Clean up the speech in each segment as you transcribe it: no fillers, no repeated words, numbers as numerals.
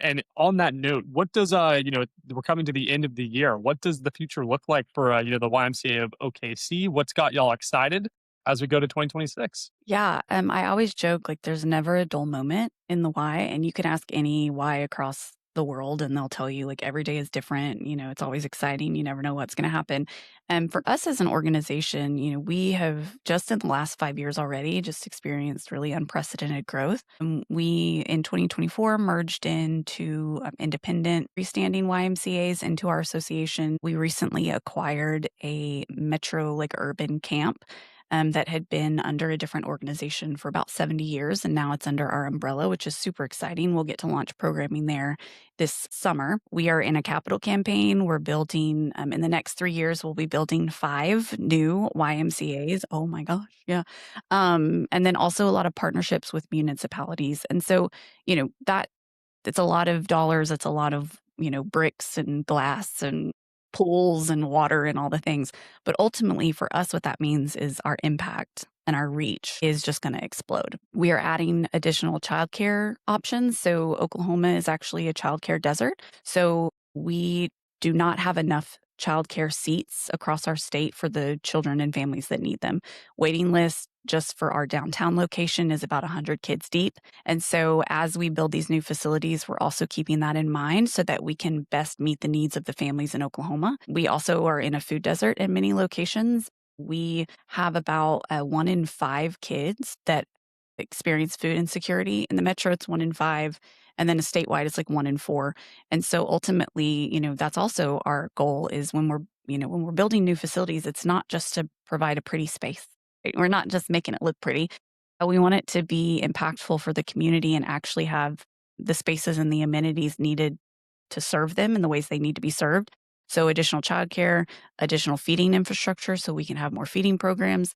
And on that note, what does we're coming to the end of the year. What does the future look like for the YMCA of OKC? What's got y'all excited as we go to 2026? Yeah, I always joke like there's never a dull moment in the Y, and you can ask any Y across the world, and they'll tell you like every day is different. It's always exciting. You never know what's going to happen. And for us as an organization, we have just in the last 5 years already just experienced really unprecedented growth. We in 2024 merged into independent freestanding YMCA's into our association. We recently acquired a metro like urban camp that had been under a different organization for about 70 years. And now it's under our umbrella, which is super exciting. We'll get to launch programming there this summer. We are in a capital campaign. We're building, in the next 3 years, we'll be building 5 new YMCAs. Oh my gosh. Yeah. And then also a lot of partnerships with municipalities. And so, that it's a lot of dollars. It's a lot of, bricks and glass and pools and water and all the things. But ultimately, for us, what that means is our impact and our reach is just going to explode. We are adding additional childcare options. So, Oklahoma is actually a childcare desert. So, we do not have enough childcare seats across our state for the children and families that need them. Waiting list just for our downtown location is about 100 kids deep. And so as we build these new facilities, we're also keeping that in mind so that we can best meet the needs of the families in Oklahoma. We also are in a food desert in many locations. We have about 1 in 5 kids that experience food insecurity. In the metro, it's 1 in 5. And then statewide, it's like 1 in 4. And so ultimately, that's also our goal is when we're building new facilities, it's not just to provide a pretty space. Right? We're not just making it look pretty. We want it to be impactful for the community and actually have the spaces and the amenities needed to serve them in the ways they need to be served. So additional childcare, additional feeding infrastructure so we can have more feeding programs,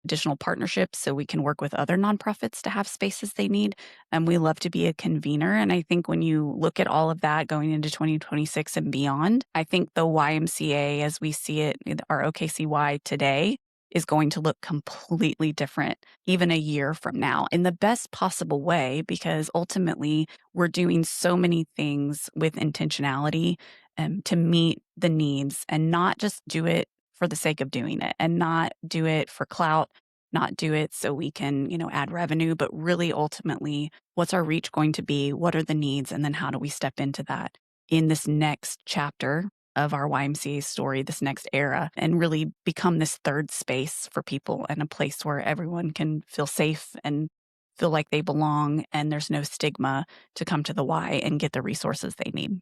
additional partnerships so we can work with other nonprofits to have spaces they need. And we love to be a convener. And I think when you look at all of that going into 2026 and beyond, I think the YMCA as we see it, our OKCY today, is going to look completely different even a year from now in the best possible way, because ultimately we're doing so many things with intentionality to meet the needs and not just do it for the sake of doing it and not do it for clout, not do it so we can, add revenue, but really ultimately, what's our reach going to be? What are the needs? And then how do we step into that in this next chapter of our YMCA story, this next era, and really become this third space for people and a place where everyone can feel safe and feel like they belong and there's no stigma to come to the Y and get the resources they need.